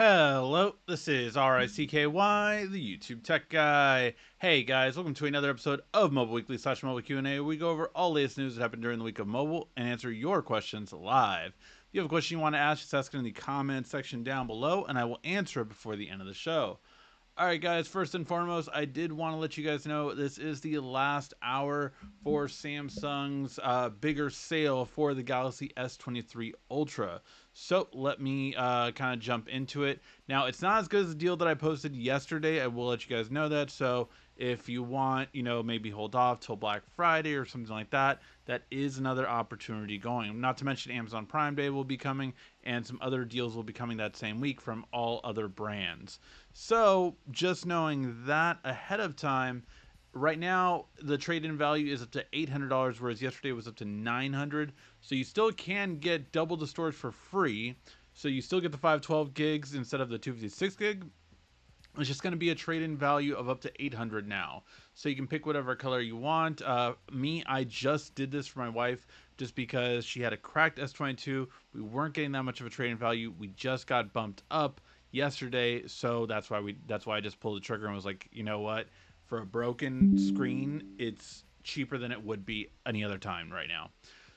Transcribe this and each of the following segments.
Hello, this is RICKY, the YouTube Tech Guy. Hey guys, welcome to another episode of Mobile Weekly / Mobile Q&A, where we go over all latest news that happened during the week of mobile and answer your questions live. If you have a question you want to ask, just ask it in the comments section down below, and I will answer it before the end of the show. Alright guys, first and foremost, I did want to let you guys know this is the last hour for Samsung's bigger sale for the Galaxy S23 Ultra. So let me kind of jump into it. Now, it's not as good as the deal that I posted yesterday. I will let you guys know that. So if you want, maybe hold off till Black Friday or something like that, that is another opportunity going. Not to mention Amazon Prime Day will be coming, and some other deals will be coming that same week from all other brands. So just knowing that ahead of time, right now the trade-in value is up to $800, whereas yesterday it was up to $900. So you still can get double the storage for free. So you still get the 512 gigs instead of the 256 gig. It's just going to be a trade-in value of up to $800 now. So you can pick whatever color you want. I just did this for my wife just because she had a cracked S22. We weren't getting that much of a trade-in value. We just got bumped up yesterday, so that's why I just pulled the trigger and was like, you know what? For a broken screen, it's cheaper than it would be any other time right now.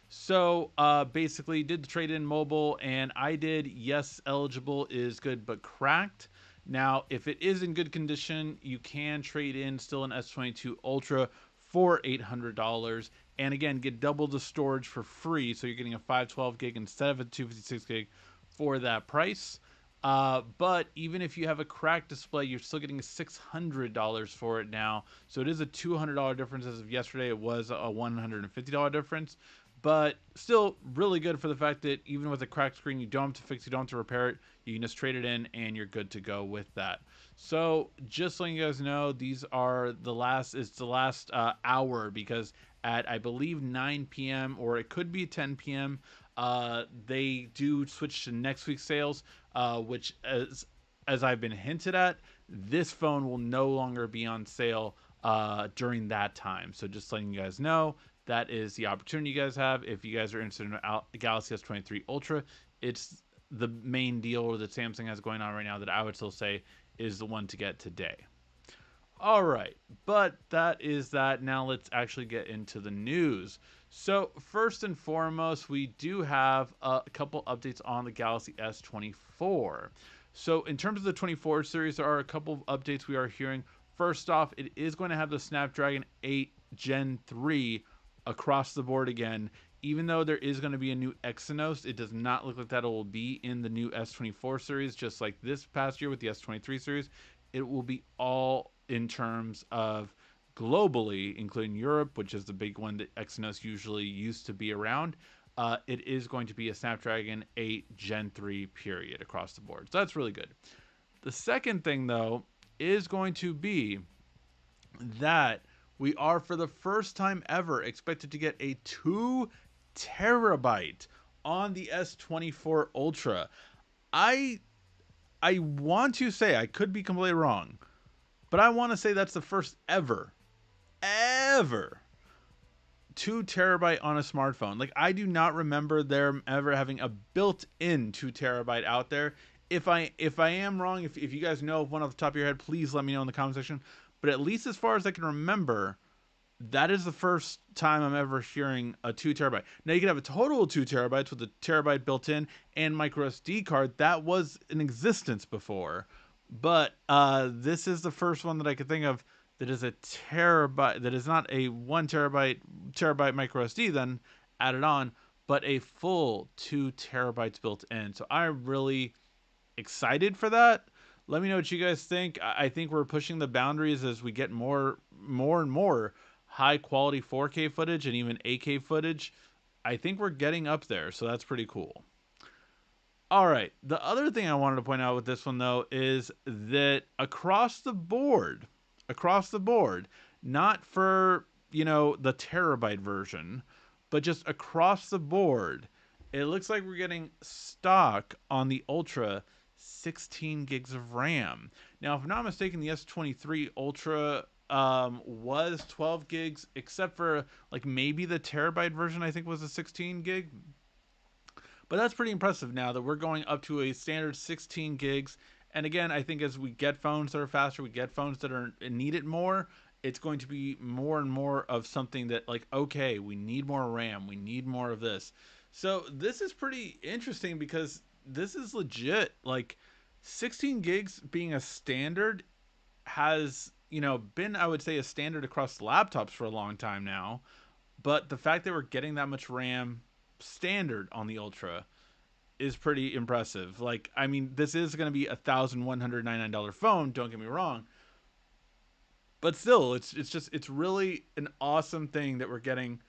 So basically did the trade-in mobile, and I did yes, eligible is good but cracked. Now, if it is in good condition, you can trade in still an S22 Ultra for $800, and again, get double the storage for free, so you're getting a 512 gig instead of a 256 gig for that price. But even if you have a cracked display, you're still getting $600 for it now. So it is a $200 difference. As of yesterday, it was a $150 difference. But still really good for the fact that even with a cracked screen, you don't have to fix it, you don't have to repair it. You can just trade it in and you're good to go with that. So just letting you guys know, it's the last hour, because at, I believe, 9 p.m. or it could be 10 p.m., they do switch to next week's sales, which, as I've been hinted at, this phone will no longer be on sale during that time. So just letting you guys know, that is the opportunity you guys have. If you guys are interested in the Galaxy S23 Ultra, it's the main deal that Samsung has going on right now that I would still say is the one to get today. All right, but that is that. Now let's actually get into the news. So first and foremost, we do have a couple updates on the Galaxy S24. So in terms of the 24 series, there are a couple of updates we are hearing. First off, it is going to have the Snapdragon 8 Gen 3 across the board again. Even though there is going to be a new Exynos, it does not look like that will be in the new S24 series, just like this past year with the S23 series. It will be all in terms of globally, including Europe, which is the big one that Exynos usually used to be around. It is going to be a Snapdragon 8 Gen 3 period across the board. So that's really good. The second thing, though, is going to be that we are, for the first time ever, expected to get a 2 terabyte on the S24 Ultra. I want to say, I could be completely wrong, but I want to say that's the first ever 2 terabyte on a smartphone. Like, I do not remember there ever having a built-in 2 terabyte out there. If I am wrong, if you guys know of one off the top of your head, please let me know in the comment section. But at least as far as I can remember, that is the first time I'm ever hearing a 2 terabyte. Now, you can have a total of 2 terabytes with a terabyte built in and micro SD card. That was in existence before. But this is the first one that I could think of that is a terabyte, that is not a 1 terabyte micro SD then added on, but a full 2 terabytes built in. So I'm really excited for that. Let me know what you guys think. I think we're pushing the boundaries as we get more and more high quality 4K footage and even 8K footage. I think we're getting up there, so that's pretty cool. All right, the other thing I wanted to point out with this one, though, is that across the board, not for, the terabyte version, but just across the board, it looks like we're getting stock on the Ultra 16 gigs of RAM. Now, if I'm not mistaken, the S23 Ultra was 12 gigs, except for like maybe the terabyte version, I think, was a 16 gig. But that's pretty impressive now that we're going up to a standard 16 gigs And again, I think as we get phones that are faster, we get phones that are need it more, it's going to be more and more of something that, like, okay, we need more RAM, we need more of this. So this is pretty interesting because this is legit. Like, 16 gigs being a standard has, been, I would say, a standard across laptops for a long time now. But the fact that we're getting that much RAM standard on the Ultra is pretty impressive. Like, I mean, this is going to be $1,199 phone. Don't get me wrong, but still, it's really an awesome thing that we're getting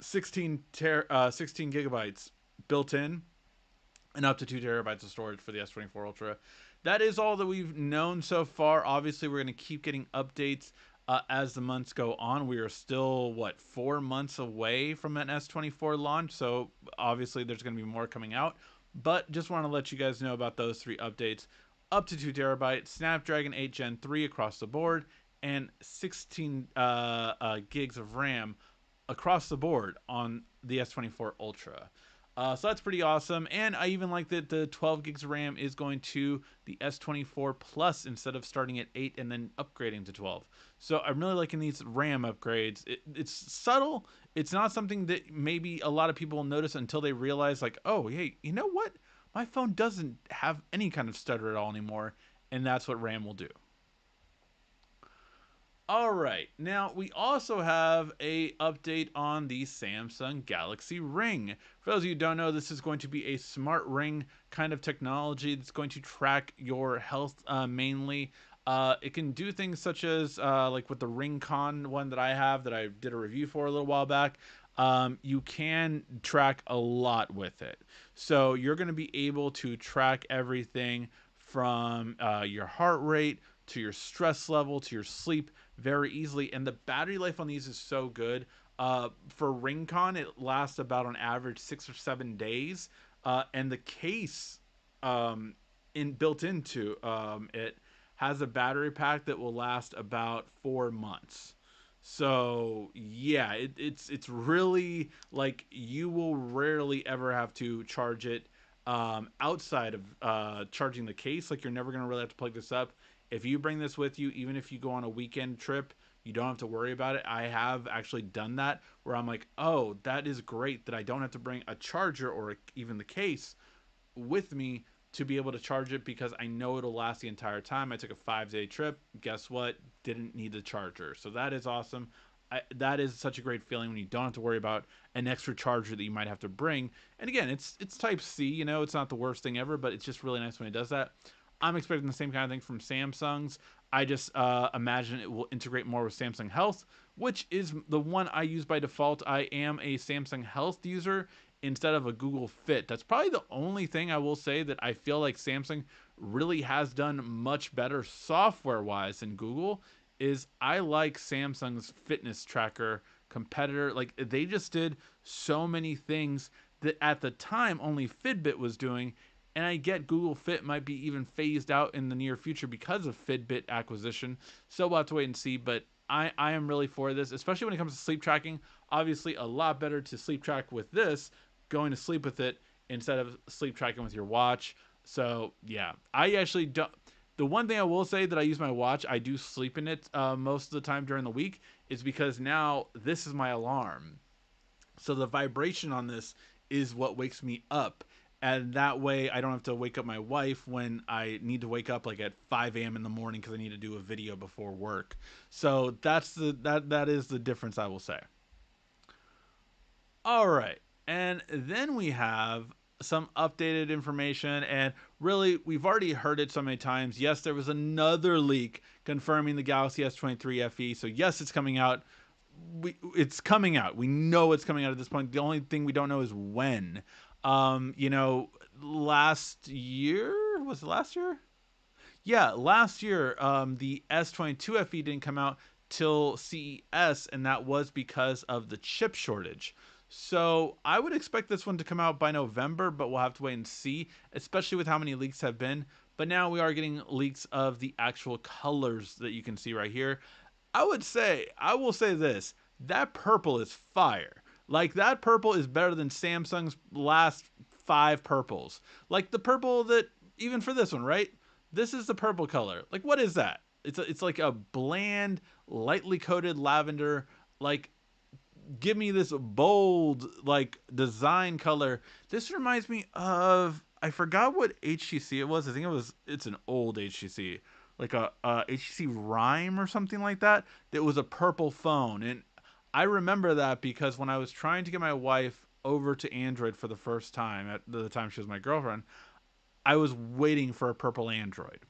16 gigabytes built in and up to 2 terabytes of storage for the S24 Ultra. That is all that we've known so far. Obviously, we're going to keep getting updates as the months go on. We are still, 4 months away from an S24 launch, so obviously there's going to be more coming out. But just want to let you guys know about those 3 updates. Up to 2 terabytes, Snapdragon 8 Gen 3 across the board, and 16 gigs of RAM across the board on the S24 Ultra. So that's pretty awesome. And I even like that the 12 gigs of RAM is going to the S24 Plus instead of starting at 8 and then upgrading to 12. So I'm really liking these RAM upgrades. It's subtle. It's not something that maybe a lot of people will notice until they realize, like, oh, hey, you know what? My phone doesn't have any kind of stutter at all anymore. And that's what RAM will do. All right, now we also have a update on the Samsung Galaxy Ring. For those of you who don't know, this is going to be a smart ring kind of technology that's going to track your health mainly. It can do things such as, like with the Ring Con one that I have that I did a review for a little while back. You can track a lot with it. So you're going to be able to track everything from your heart rate to your stress level to your sleep very easily. And the battery life on these is so good. For Ringcon, it lasts about on average 6 or 7 days. And the case built into it has a battery pack that will last about 4 months. So yeah, it's really, like, you will rarely ever have to charge it outside of charging the case. Like, you're never gonna really have to plug this up. If you bring this with you, even if you go on a weekend trip, you don't have to worry about it. I have actually done that where I'm like, oh, that is great that I don't have to bring a charger or even the case with me to be able to charge it, because I know it'll last the entire time. I took a 5-day trip. Guess what? Didn't need the charger. So that is awesome. That is such a great feeling when you don't have to worry about an extra charger that you might have to bring. And again, it's Type C. It's not the worst thing ever, but it's just really nice when it does that. I'm expecting the same kind of thing from Samsung's. I just imagine it will integrate more with Samsung Health, which is the one I use by default. I am a Samsung Health user instead of a Google Fit. That's probably the only thing I will say that I feel like Samsung really has done much better software-wise than Google. Is I like Samsung's fitness tracker competitor. Like, they just did so many things that at the time only Fitbit was doing. And I get Google Fit might be even phased out in the near future because of Fitbit acquisition. So we'll have to wait and see. But I am really for this, especially when it comes to sleep tracking. Obviously, a lot better to sleep track with this, going to sleep with it, instead of sleep tracking with your watch. So yeah, I actually don't. The one thing I will say that I use my watch, I do sleep in it most of the time during the week, is because now this is my alarm. So the vibration on this is what wakes me up. And that way I don't have to wake up my wife when I need to wake up, like, at 5 a.m. in the morning because I need to do a video before work. So that is the difference, I will say. All right. And then we have some updated information, and really, we've already heard it so many times. Yes, there was another leak confirming the Galaxy S23 FE. So yes, it's coming out. It's coming out. We know it's coming out at this point. The only thing we don't know is when. Last year, was it last year? Yeah, last year, the S22 FE didn't come out till CES, and that was because of the chip shortage. So I would expect this one to come out by November, but we'll have to wait and see, especially with how many leaks have been. But now we are getting leaks of the actual colors that you can see right here. I will say this, that purple is fire. Like, that purple is better than Samsung's last 5 purples. Like the purple that, even for this one, right? This is the purple color. Like, what is that? It's like a bland, lightly coated lavender. Like, give me this bold like design color. This reminds me of, I forgot what HTC it was. I think it's an old HTC, like a HTC Rhyme or something like that. That was a purple phone, and I remember that because when I was trying to get my wife over to Android for the first time at the time she was my girlfriend, I was waiting for a purple Android.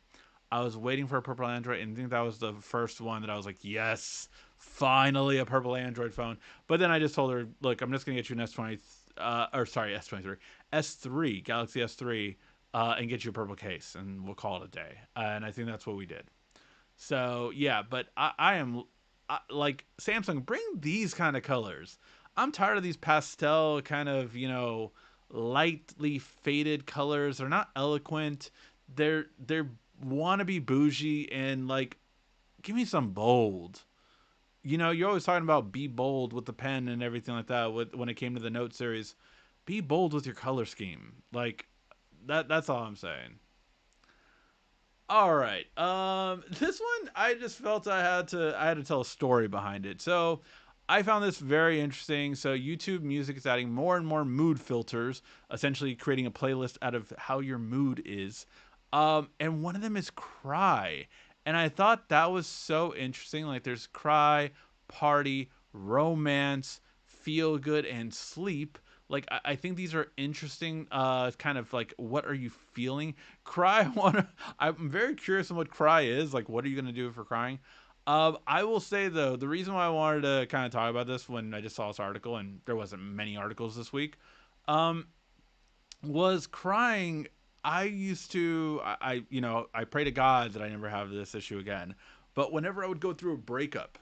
I was waiting for a purple Android, and I think that was the first one that I was like, yes, finally a purple Android phone. But then I just told her, look, I'm just gonna get you an S20, or sorry, S23, S3, Galaxy S3, and get you a purple case, and we'll call it a day. And I think that's what we did. So yeah, but I am like, Samsung, bring these kind of colors. I'm tired of these pastel kind of, lightly faded colors. They're not eloquent. They're want to be bougie, and like, give me some bold. You're always talking about be bold with the pen and everything like that. When it came to the Note series, be bold with your color scheme. Like that. That's all I'm saying. All right. This one I just felt I had to tell a story behind it. So I found this very interesting. So YouTube Music is adding more and more mood filters, essentially creating a playlist out of how your mood is. And one of them is cry. And I thought that was so interesting. Like, there's cry, party, romance, feel good, and sleep. Like, I think these are interesting, kind of like, what are you feeling? Cry, I'm very curious on what cry is. Like, what are you gonna do for crying? I will say though, the reason why I wanted to kind of talk about this when I just saw this article, and there wasn't many articles this week, um, was crying. I used to, I pray to God that I never have this issue again. But whenever I would go through a breakup,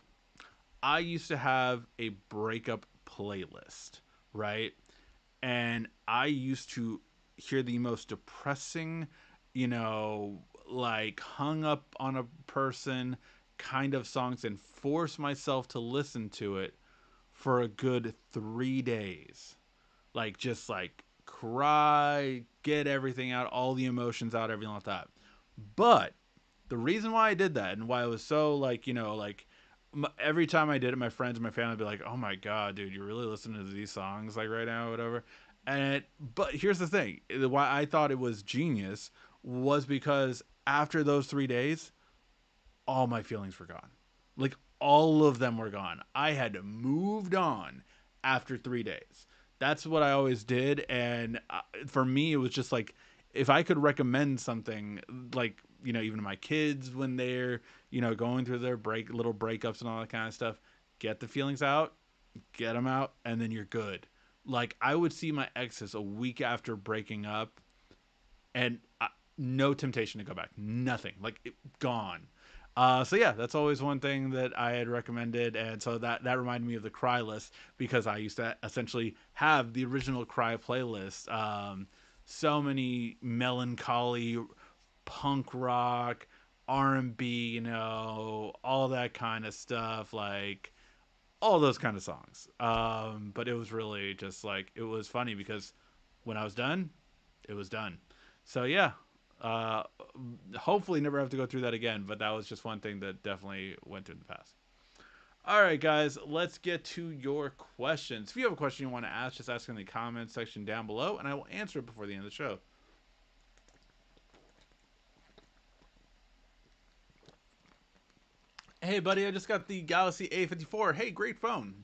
I used to have a breakup playlist, right? And I used to hear the most depressing, like hung up on a person kind of songs and force myself to listen to it for a good 3 days. Like, just like cry, get everything out, all the emotions out, everything like that. But the reason why I did that and why I was so like, like, every time I did it, my friends and my family would be like, "Oh my god, dude, you're really listening to these songs like right now, or whatever." And but here's the thing: why I thought it was genius was because after those 3 days, all my feelings were gone. Like, all of them were gone. I had moved on after 3 days. That's what I always did, and for me, it was just like, if I could recommend something, like, even to my kids when they're going through their little breakups and all that kind of stuff, get the feelings out, get them out, and then you're good. Like, I would see my exes a week after breaking up, and no temptation to go back. Nothing. Like, gone. So yeah, that's always one thing that I had recommended, and so that reminded me of the Cry list, because I used to essentially have the original Cry playlist. So many melancholy, punk rock, R&B, all that kind of stuff, like all those kind of songs. But it was really just like, it was funny because when I was done, it was done. So yeah, uh, hopefully never have to go through that again. But that was just one thing that definitely went through the past. All right, guys, let's get to your questions. If you have a question you want to ask, just ask in the comments section down below, and I will answer it before the end of the show. Hey, buddy, I just got the Galaxy A24. Hey, great phone.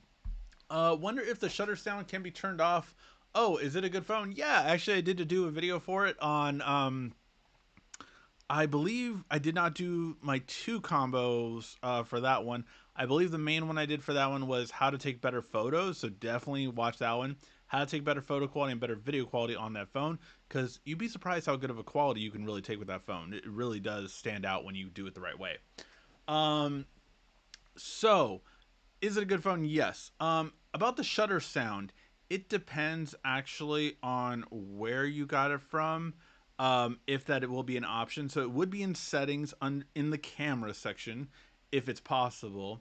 Wonder if the shutter sound can be turned off. Oh, is it a good phone? Yeah, actually, I did do a video for it on. I believe I did not do my two combos for that one. I believe the main one I did for that one was how to take better photos. So definitely watch that one. How to take better photo quality and better video quality on that phone. Because you'd be surprised how good of a quality you can really take with that phone. It really does stand out when you do it the right way. Um, so is it a good phone? Yes. About the shutter sound, it depends actually on where you got it from. If that it will be an option, so it would be in settings in the camera section, if it's possible.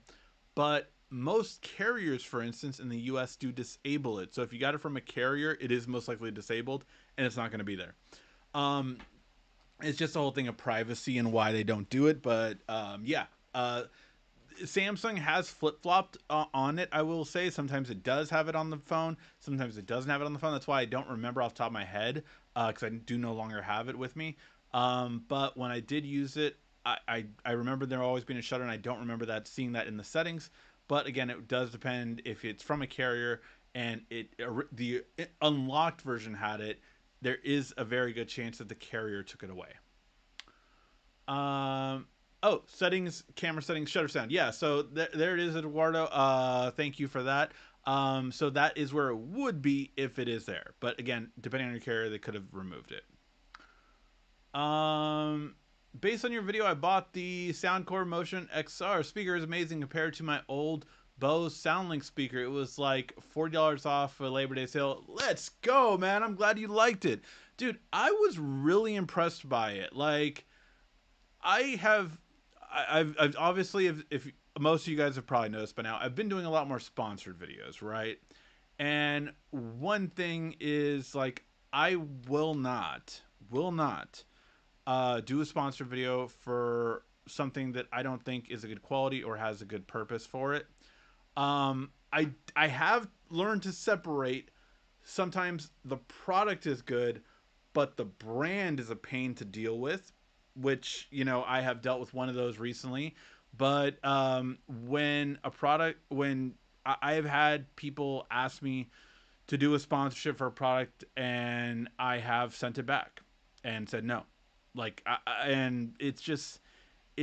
But most carriers, for instance, in the U.S., do disable it. So if you got it from a carrier, it is most likely disabled, and it's not going to be there. Um, It's just the whole thing of privacy and why they don't do it. But yeah, Samsung has flip flopped on it. I will say sometimes it does have it on the phone, sometimes it doesn't have it on the phone. That's why I don't remember off the top of my head because I do no longer have it with me. But when I did use it, I remember there always being a shutter, and I don't remember that seeing that in the settings. But again, it does depend if it's from a carrier and the unlocked version had it. There is a very good chance that the carrier took it away. Um, oh, settings, camera settings, shutter sound. Yeah, so there it is, Eduardo. Thank you for that. So that is where it would be if it is there. But again, depending on your carrier, they could have removed it. Um, Based on your video, I bought the Soundcore Motion XR speaker. Is amazing compared to my old Bose SoundLink speaker. It was like $40 off a Labor Day sale. Let's go, man! I'm glad you liked it, dude. I was really impressed by it. Like, I have, I've obviously, if most of you guys have probably noticed by now, I've been doing a lot more sponsored videos, right? And one thing is like, I will not do a sponsored video for something that I don't think is a good quality or has a good purpose for it. I have learned to separate. Sometimes the product is good, but the brand is a pain to deal with, which I have dealt with one of those recently. But when I have had people ask me to do a sponsorship for a product, and I have sent it back and said no. Like, and it's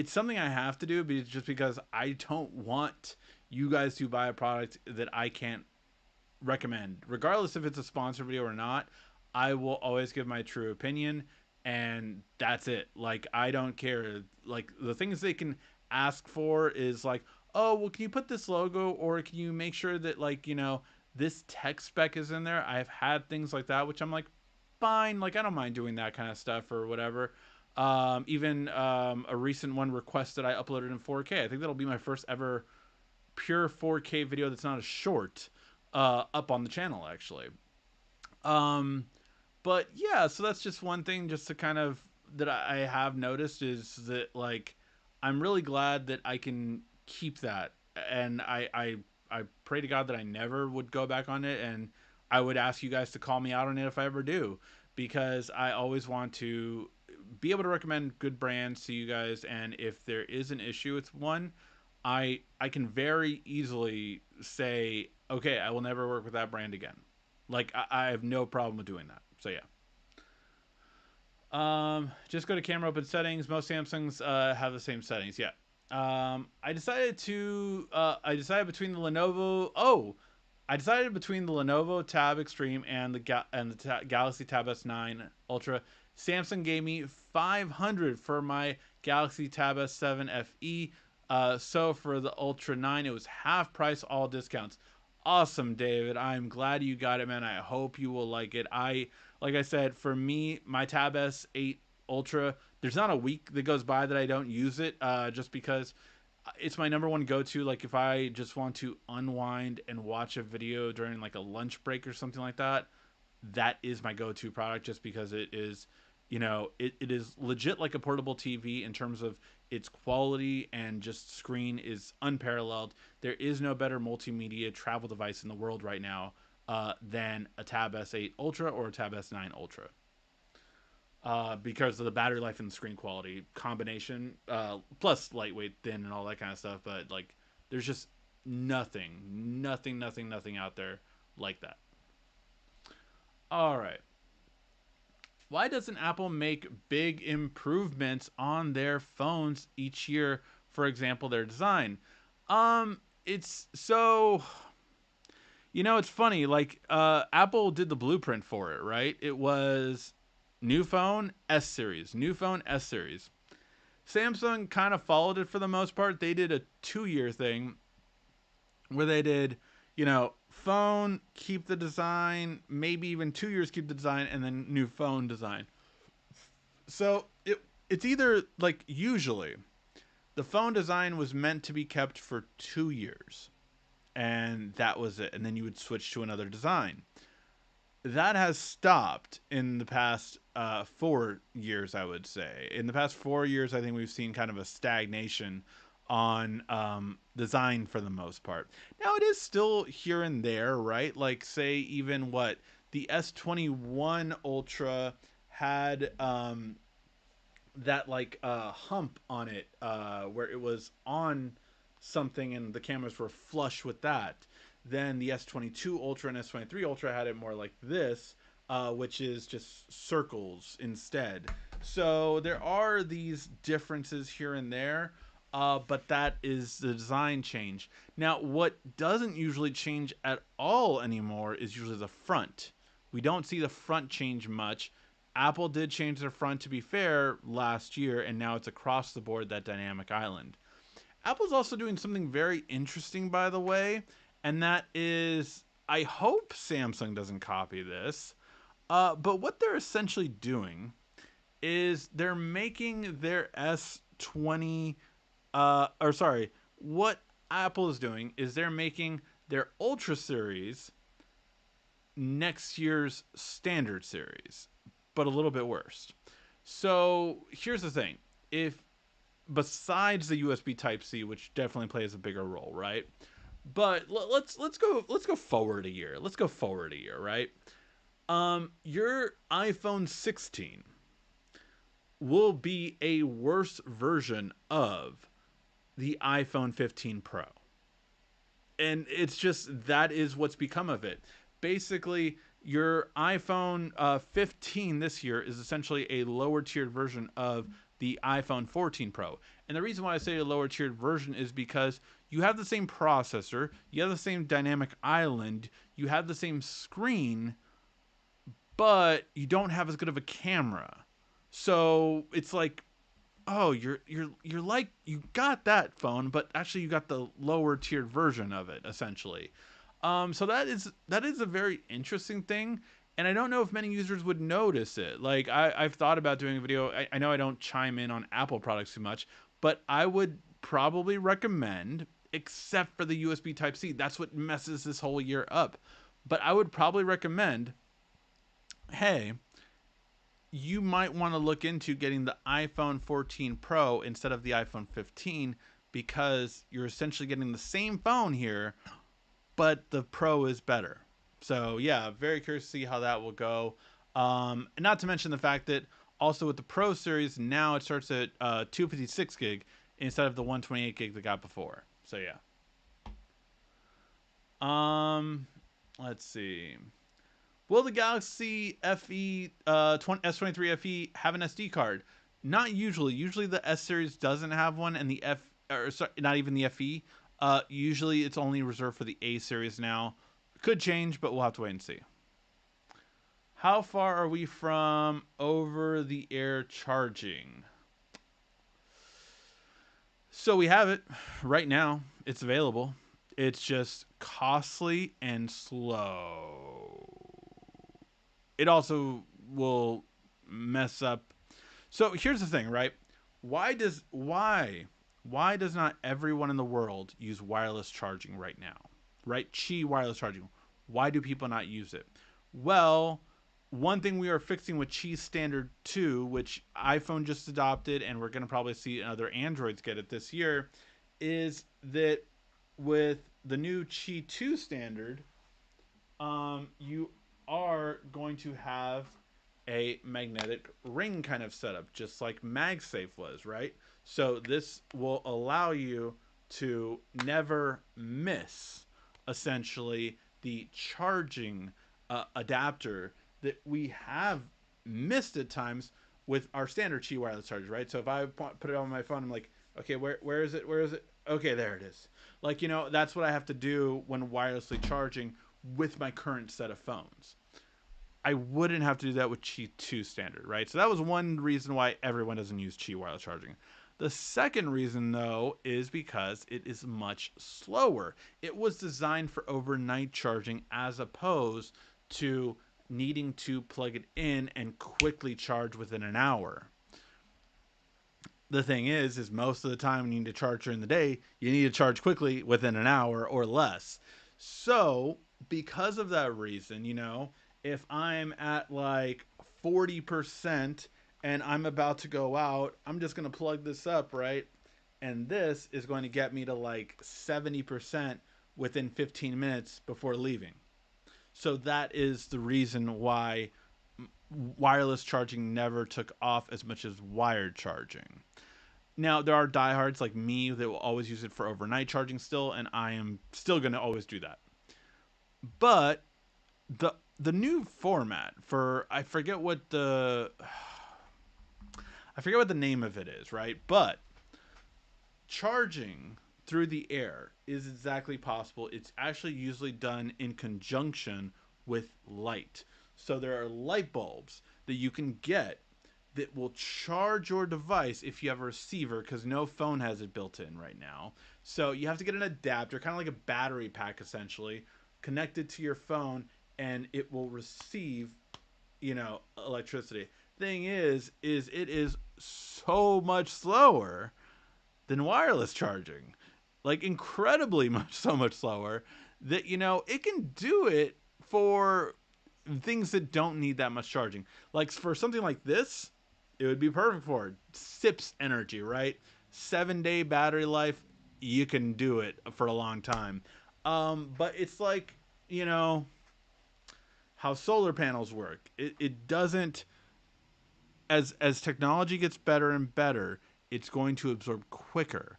something I have to do, just because I don't want you guys to buy a product that I can't recommend, regardless if it's a sponsored video or not. I will always give my true opinion, and that's it. Like, I don't care. Like, the things they can ask for is like, oh, well, can you put this logo, or can you make sure that, like, this tech spec is in there? I've had things like that, which I'm like, fine. Like, I don't mind doing that kind of stuff or whatever. Even a recent one requested I uploaded in 4K. I think that'll be my first ever pure 4K video that's not a short up on the channel, actually. Um, but yeah, so that's just one thing, just to kind of that I have noticed, is that, like, I'm really glad that I can keep that, and I pray to God that I never would go back on it, and I would ask you guys to call me out on it if I ever do, because I always want to be able to recommend good brands to you guys, and if there is an issue with one, I can very easily say, okay, I will never work with that brand again. Like, I have no problem with doing that. So yeah. Just go to camera open settings. Most Samsungs have the same settings. Yeah. I decided between the Lenovo. Oh, I decided between the Lenovo Tab Extreme and the Galaxy Tab S9 Ultra. Samsung gave me 500 for my Galaxy Tab S7 FE. So for the Ultra 9, it was half price, all discounts. Awesome, David. I'm glad you got it, man. I hope you will like it. Like I said, for me, my Tab S8 Ultra, there's not a week that goes by that I don't use it, just because it's my number one go-to. Like, if I just want to unwind and watch a video during like a lunch break or something like that, that is my go-to product, just because it is, it is legit like a portable TV in terms of its quality, and just screen is unparalleled. There is no better multimedia travel device in the world right now than a Tab S8 Ultra or a Tab S9 Ultra. Because of the battery life and the screen quality combination, plus lightweight, thin, and all that kind of stuff. But like, there's just nothing out there like that. All right. Why doesn't Apple make big improvements on their phones each year? For example, their design. It's so, it's funny. Like, Apple did the blueprint for it, right? It was new phone S series, new phone S series. Samsung kind of followed it for the most part. They did a 2-year thing where they did, phone, keep the design, maybe even 2 years keep the design, and then new phone design. So it's either, like, usually the phone design was meant to be kept for 2 years, and that was it, and then you would switch to another design. that has stopped in the past 4 years, I would say. In the past 4 years, I think we've seen kind of a stagnation on design for the most part. Now, it is still here and there, right? Like, say, even what the S21 Ultra had that like hump on it where it was on something and the cameras were flush with that. Then the S22 Ultra and S23 Ultra had it more like this, which is just circles instead. So there are these differences here and there, but that is the design change. Now, what doesn't usually change at all anymore is usually the front. We don't see the front change much. Apple did change their front, to be fair, last year, and now it's across the board, that dynamic island. Apple's also doing something very interesting, by the way, and that is, I hope Samsung doesn't copy this, but what they're essentially doing is they're making their S20, or sorry, what Apple is doing is they're making their Ultra series next year's standard series, but a little bit worse. So here's the thing: if besides the USB Type C, which definitely plays a bigger role, right? But let's go forward a year. Let's go forward a year, right? Your iPhone 16 will be a worse version of the iPhone 15 Pro. And it's just that is what's become of it. Basically, your iPhone 15 this year is essentially a lower tiered version of the iPhone 14 Pro. And the reason why I say a lower tiered version is because you have the same processor, you have the same dynamic island, you have the same screen, but you don't have as good of a camera. So it's like, oh, you're like, you got that phone, but actually you got the lower tiered version of it essentially. So that is a very interesting thing, and I don't know if many users would notice it. Like I've thought about doing a video. I know I don't chime in on Apple products too much, but I would probably recommend, except for the USB Type C. That's what messes this whole year up. But I would probably recommend, hey, you might want to look into getting the iPhone 14 Pro instead of the iPhone 15, because you're essentially getting the same phone here, but the Pro is better. So yeah, very curious to see how that will go. And not to mention the fact that also with the Pro series, now it starts at 256 gig instead of the 128 gig that got before. So yeah. Let's see. Will the Galaxy FE S23 FE have an SD card? Not usually. Usually the S series doesn't have one, and the F, or sorry, not even the FE. Usually it's only reserved for the A series now. Could change, but we'll have to wait and see. How far are we from over-the-air charging? So we have it right now. It's available. It's just costly and slow. It also will mess up. So here's the thing, right? Why does not everyone in the world use wireless charging right now? Right? Qi wireless charging. Why do people not use it? Well, one thing we are fixing with Qi Standard 2, which iPhone just adopted, and we're going to probably see other Androids get it this year, is that with the new Qi 2 standard, you are going to have a magnetic ring kind of setup, just like MagSafe was, right? So this will allow you to never miss, essentially, the charging adapter that we have missed at times with our standard Qi wireless charger, right? So if I put it on my phone, I'm like, okay, where is it? Where is it? Okay, there it is. Like, that's what I have to do when wirelessly charging with my current set of phones. I wouldn't have to do that with Qi 2 standard, right? So that was one reason why everyone doesn't use Qi wireless charging. The second reason, though, is because it is much slower. It was designed for overnight charging as opposed to needing to plug it in and quickly charge within an hour. The thing is most of the time when you need to charge during the day, you need to charge quickly within an hour or less. So because of that reason, if I'm at like 40% and I'm about to go out, I'm just going to plug this up, right? And this is going to get me to like 70% within 15 minutes before leaving. So that is the reason why wireless charging never took off as much as wired charging. Now, there are diehards like me that will always use it for overnight charging still, and I am still going to always do that. But the new format for I forget what the name of it is, right? But charging through the air is exactly possible. It's actually usually done in conjunction with light. So there are light bulbs that you can get that will charge your device if you have a receiver, because no phone has it built in right now. So you have to get an adapter, kind of like a battery pack essentially, connected to your phone, and it will receive, electricity. Thing is it is so much slower than wireless charging. Like incredibly much, so much slower that it can do it for things that don't need that much charging. Like for something like this, it would be perfect for it. Sips energy, right? 7-day battery life, you can do it for a long time. But it's like, you know, how solar panels work. It doesn't, as technology gets better and better, it's going to absorb quicker.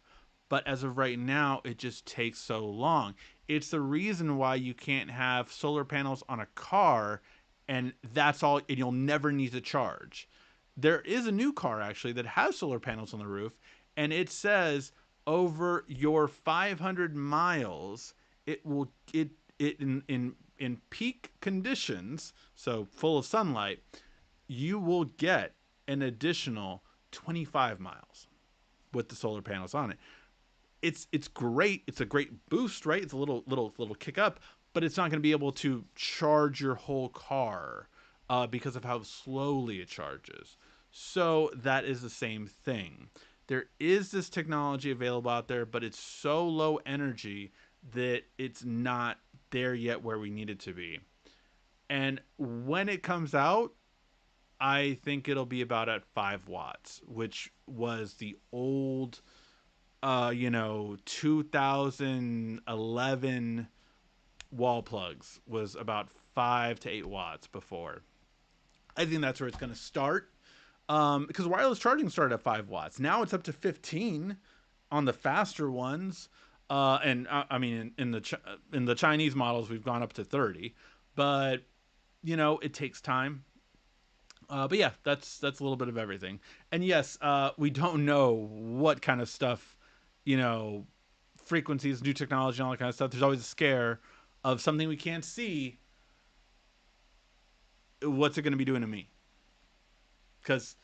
But as of right now, it just takes so long. It's the reason why you can't have solar panels on a car, and that's all, and you'll never need to charge. There is a new car actually that has solar panels on the roof, and it says over your 500 miles, it will it in peak conditions, so full of sunlight, you will get an additional 25 miles with the solar panels on it. It's great. It's a great boost, right? It's a little kick up, but it's not going to be able to charge your whole car because of how slowly it charges. So that is the same thing. There is this technology available out there, but it's so low energy that it's not there yet where we need it to be. And when it comes out, I think it'll be about at 5 watts, which was the old, 2011 wall plugs was about 5 to 8 watts before. I think that's where it's going to start. Because wireless charging started at 5 watts. Now it's up to 15 on the faster ones. And I mean, in the Chinese models, we've gone up to 30. But it takes time. But yeah, that's a little bit of everything. And yes, we don't know what kind of stuff, you know, frequencies, new technology, and all that kind of stuff. There's always a scare of something we can't see. What's it going to be doing to me? Because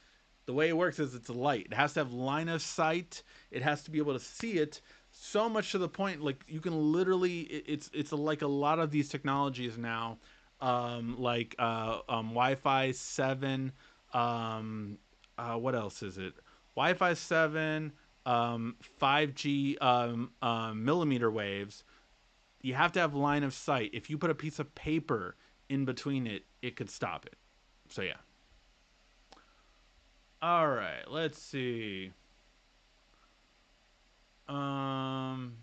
the way it works is it's a light. It has to have line of sight. It has to be able to see it. So much to the point, like you can literally, it's like a lot of these technologies now, Wi-Fi 7. What else is it? Wi-Fi 7, 5G millimeter waves. You have to have line of sight. If you put a piece of paper in between it, it could stop it. So yeah. All right, let's see. Um,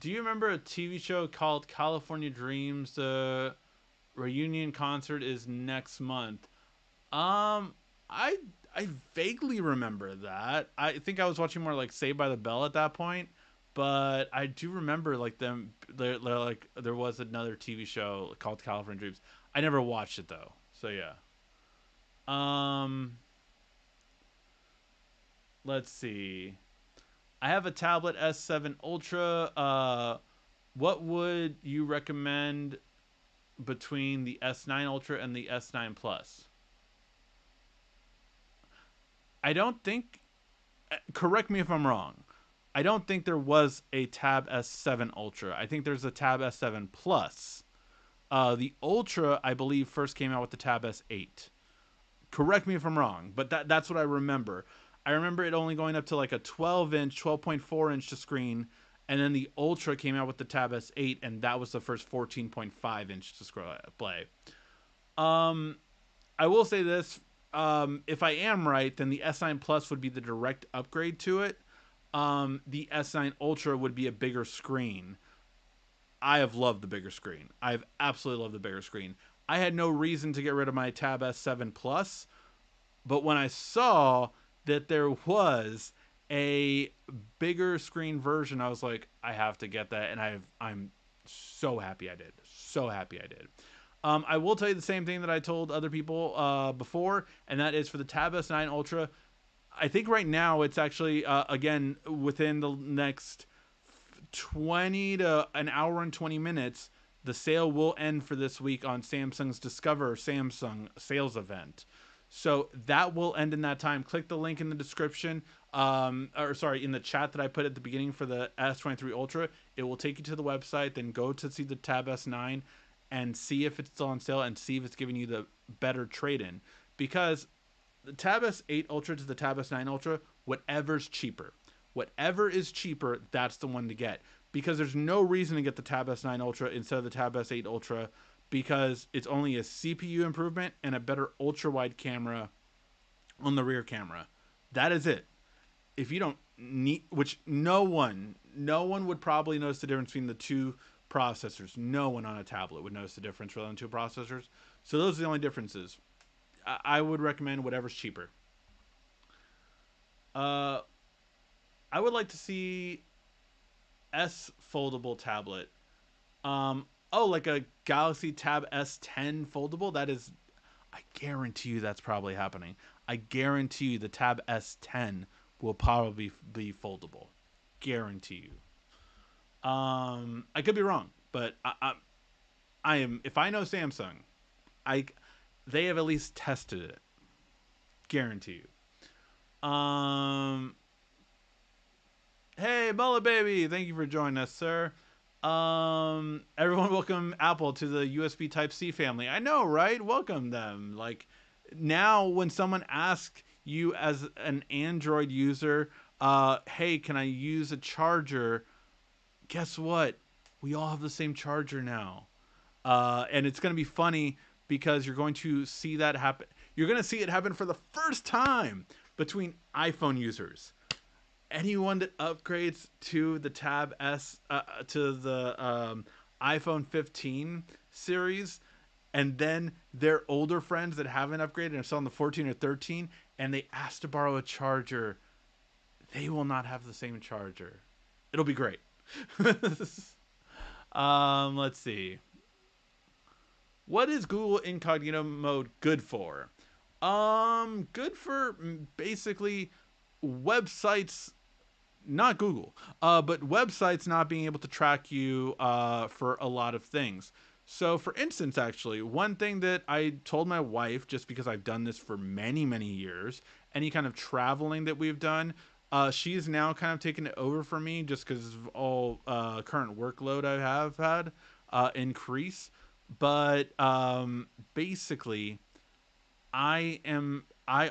do you remember a TV show called California Dreams? The reunion concert is next month. Um, I I vaguely remember that. I think I was watching more like Saved by the Bell at that point, but I do remember like them. They're like there was another TV show called California Dreams. I never watched it though. So yeah. Um, let's see. I have a tablet S7 Ultra. What would you recommend between the S9 Ultra and the S9 Plus? I don't think. Correct me if I'm wrong. I don't think there was a Tab S7 Ultra. I think there's a Tab S7 Plus. The Ultra, I believe, first came out with the Tab S8. Correct me if I'm wrong, but that's what I remember. I remember it only going up to like a 12-inch, 12.4-inch screen, And then the Ultra came out with the Tab S8, and that was the first 14.5-inch display. Um, I will say this: if I am right, then the S9 Plus would be the direct upgrade to it. The S9 Ultra would be a bigger screen. I have loved the bigger screen. I've absolutely loved the bigger screen. I had no reason to get rid of my Tab S7 Plus, but when I saw that there was a bigger screen version, I was like, I have to get that, and I'm so happy I did. So happy I did. I will tell you the same thing that I told other people before, and that is for the Tab S9 Ultra. I think right now it's actually again within the next 20 to an hour and 20 minutes. The sale will end for this week on Samsung's Discover Samsung sales event. So that will end in that time. Click the link in the description, or sorry, in the chat that I put at the beginning for the S23 Ultra. It will take you to the website. Then go to see the Tab S9 and see if it's still on sale and see if it's giving you the better trade-in. Because the Tab S8 Ultra to the Tab S9 Ultra, whatever's cheaper. Whatever is cheaper, that's the one to get. Because there's no reason to get the Tab S9 Ultra instead of the Tab S8 Ultra, because it's only a CPU improvement and a better ultra-wide camera on the rear camera. That is it. If you don't need, which no one would probably notice the difference between the two processors. No one on a tablet would notice the difference between the two processors. So those are the only differences. I would recommend whatever's cheaper. Uh, I would like to see S foldable tablet. Oh, like a Galaxy Tab S10 foldable. That is, I guarantee you that's probably happening. I guarantee you the Tab S10 will probably be foldable. Guarantee you. I could be wrong, but I am. If I know Samsung, I they have at least tested it. Guarantee you. Hey, Mullet Baby, thank you for joining us, sir. Everyone, welcome Apple to the USB Type C family. I know, right? Welcome them. Like, now when someone asks you as an Android user, hey, can I use a charger? Guess what? We all have the same charger now. And it's going to be funny because you're going to see that happen. You're going to see it happen for the first time between iPhone users. Anyone that upgrades to the Tab S, to the iPhone 15 series, and then their older friends that haven't upgraded and are still on the 14 or 13, and they ask to borrow a charger, they will not have the same charger. It'll be great. Let's see. What is Google Incognito mode good for? Good for basically websites, not Google, but websites not being able to track you for a lot of things. So, for instance, actually, one thing that I told my wife, just because I've done this for many, many years, any kind of traveling that we've done, she's now kind of taken it over for me just because of all current workload I have had increase. But basically, I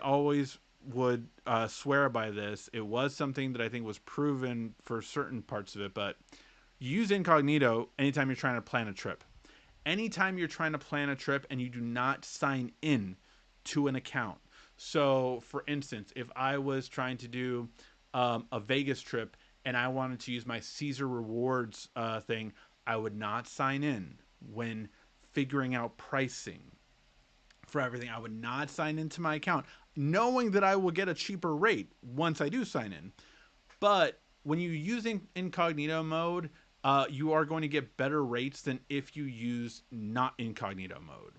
always would swear by this. It was something that I think was proven for certain parts of it, but use incognito anytime you're trying to plan a trip. Anytime you're trying to plan a trip and you do not sign in to an account. So, for instance, if I was trying to do a Vegas trip and I wanted to use my Caesar Rewards thing, I would not sign in when figuring out pricing for everything. I would not sign into my account, knowing that I will get a cheaper rate once I do sign in. But when you're using incognito mode, you are going to get better rates than if you use not incognito mode.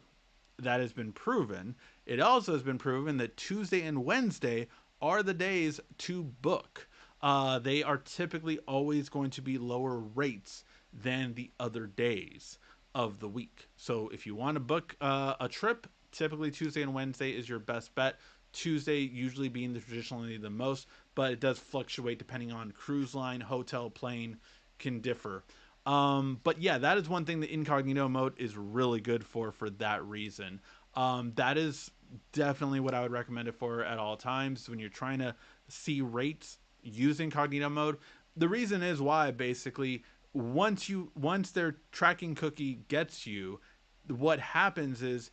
That has been proven. It also has been proven that Tuesday and Wednesday are the days to book. They are typically always going to be lower rates than the other days of the week. So if you want to book a trip, typically Tuesday and Wednesday is your best bet. Tuesday usually being traditionally the most, but it does fluctuate depending on cruise line, hotel, plane, can differ. But yeah, that is one thing the incognito mode is really good for that reason. That is definitely what I would recommend it for at all times. When you're trying to see rates, use incognito mode. the reason is why basically once their tracking cookie gets you, what happens is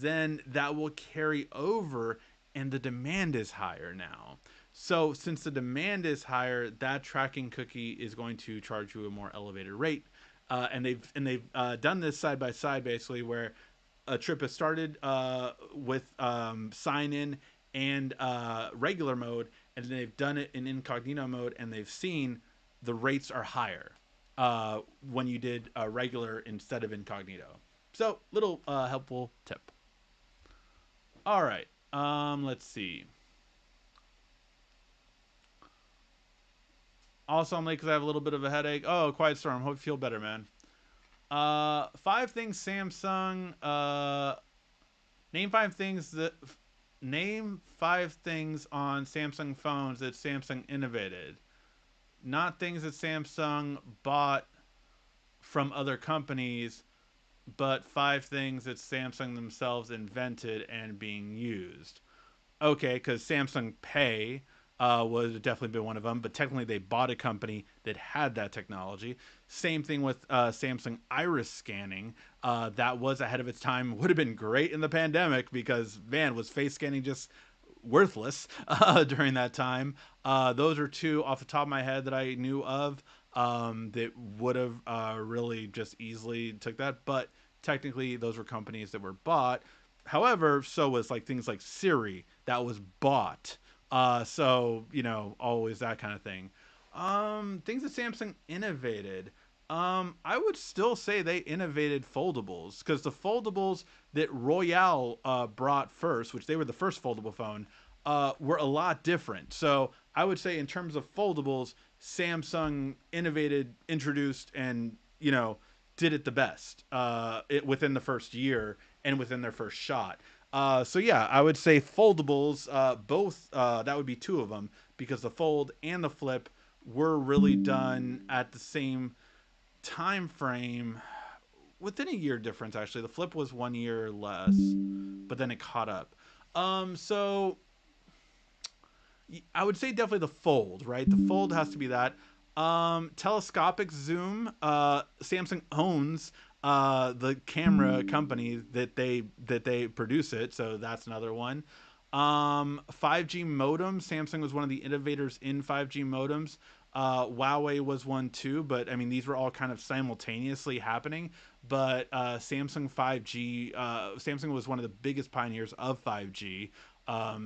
then that will carry over and the demand is higher now. So since the demand is higher, that tracking cookie is going to charge you a more elevated rate. And they've done this side by side basically, where a trip has started with sign in and regular mode, and then they've done it in incognito mode, and they've seen the rates are higher when you did regular instead of incognito. So, little helpful tip. All right. Let's see. Also, I'm late because I have a little bit of a headache. Oh, quiet storm. Hope you feel better, man. Five things Samsung. Name five things that. Name five things on Samsung phones that Samsung innovated. Not things that Samsung bought from other companies, but five things that Samsung themselves invented and being used. Okay, because Samsung Pay was definitely been one of them, but technically they bought a company that had that technology. Same thing with Samsung Iris scanning. That was ahead of its time. Would have been great in the pandemic because, man, was face scanning just worthless during that time. Those are two off the top of my head that I knew of that would have really just easily took that. But technically, those were companies that were bought. However, so was like things like Siri that was bought. So always that kind of thing. Things that Samsung innovated. I would still say they innovated foldables because the foldables that Royale brought first, which they were the first foldable phone, were a lot different. So I would say in terms of foldables, Samsung innovated, introduced, and did it the best within the first year and within their first shot. So yeah, I would say foldables, both that would be two of them because the fold and the flip were really done at the same time frame within a year difference. Actually, the flip was 1 year less, but then it caught up. So I would say definitely the fold, right? The fold has to be that. Telescopic zoom. Samsung owns the camera company that they produce it, so that's another one. 5G modem. Samsung was one of the innovators in 5G modems. Huawei was one too, but I mean these were all kind of simultaneously happening. But Samsung 5G, Samsung was one of the biggest pioneers of 5G.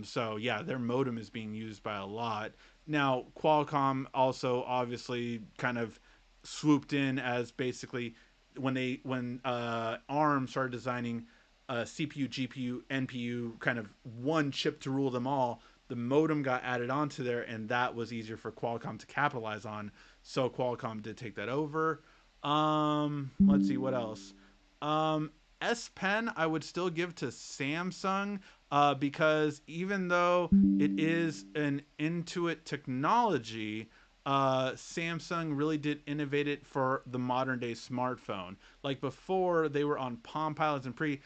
So yeah, their modem is being used by a lot. Now Qualcomm also obviously kind of swooped in as basically when ARM started designing CPU, GPU, NPU, kind of one chip to rule them all. The modem got added onto there, and that was easier for Qualcomm to capitalize on. So Qualcomm did take that over. Let's see what else. Um, S Pen I would still give to Samsung because even though it is an Intuit technology, Samsung really did innovate it for the modern day smartphone. Like before, they were on Palm Pilots and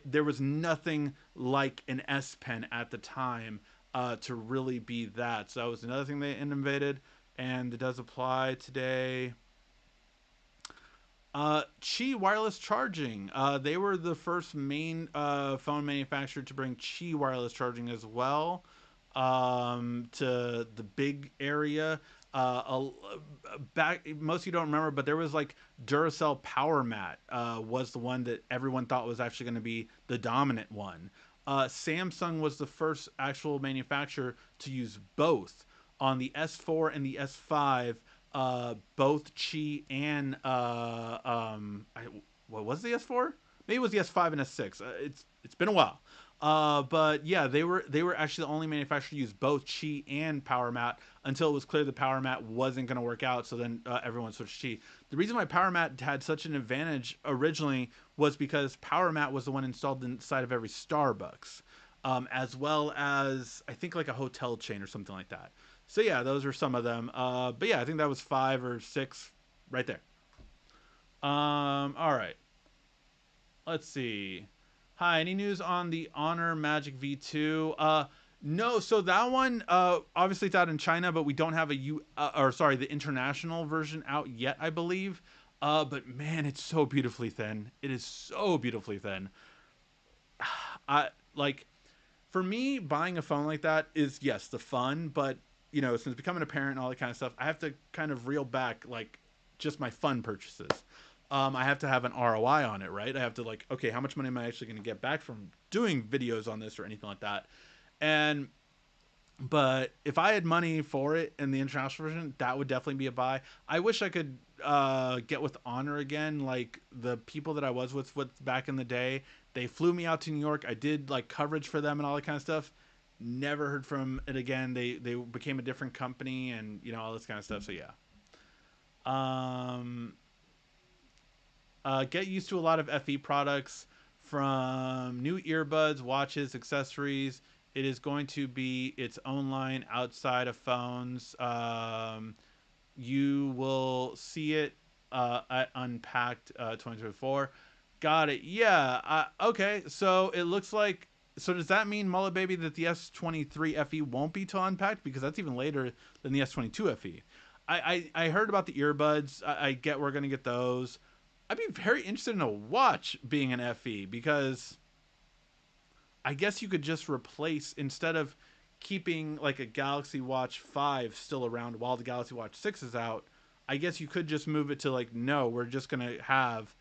there was nothing like an S Pen at the time to really be that. So that was another thing they innovated, and it does apply today. Qi wireless charging. They were the first main phone manufacturer to bring Qi wireless charging as well to the big area. Back, most of you don't remember, but there was like Duracell Power Mat was the one that everyone thought was actually going to be the dominant one. Samsung was the first actual manufacturer to use both on the S4 and the S5, both Qi and what was the S4? Maybe it was the S5 and S6. It's been a while. But yeah, they were actually the only manufacturer to use both Qi and Power Mat until it was clear the Power Mat wasn't going to work out. So then everyone switched Qi. The reason why Power Mat had such an advantage originally was because Power Mat was the one installed inside of every Starbucks, as well as I think like a hotel chain or something like that. So yeah, those are some of them. But yeah, I think that was five or six right there. All right. Let's see. Hi, any news on the Honor Magic V2? No, so that one, obviously it's out in China, but we don't have a or sorry, the international version out yet, I believe. But man, it's so beautifully thin. It is so beautifully thin. I like for me, buying a phone like that is yes, the fun, but since becoming a parent and all that kind of stuff, I have to kind of reel back like just my fun purchases. I have to have an ROI on it, right? I have to like, okay, how much money am I actually going to get back from doing videos on this or anything like that? And but if I had money for it in the international version, that would definitely be a buy. I wish I could get with Honor again. Like the people that I was with back in the day, they flew me out to New York. I did like coverage for them and all that kind of stuff. Never heard from it again. They became a different company and all this kind of stuff. So yeah. Um, get used to a lot of FE products from new earbuds, watches, accessories. It is going to be its own line outside of phones. You will see it at Unpacked 2024. Got it. Yeah. Okay. So it looks like. So does that mean, Mullet Baby, that the S23 FE won't be till Unpacked? Because that's even later than the S22 FE. I heard about the earbuds. I get we're going to get those. I'd be very interested in a watch being an FE because I guess you could just replace, instead of keeping like a Galaxy Watch 5 still around while the Galaxy Watch 6 is out, I guess you could just move it to like, no, we're just going to have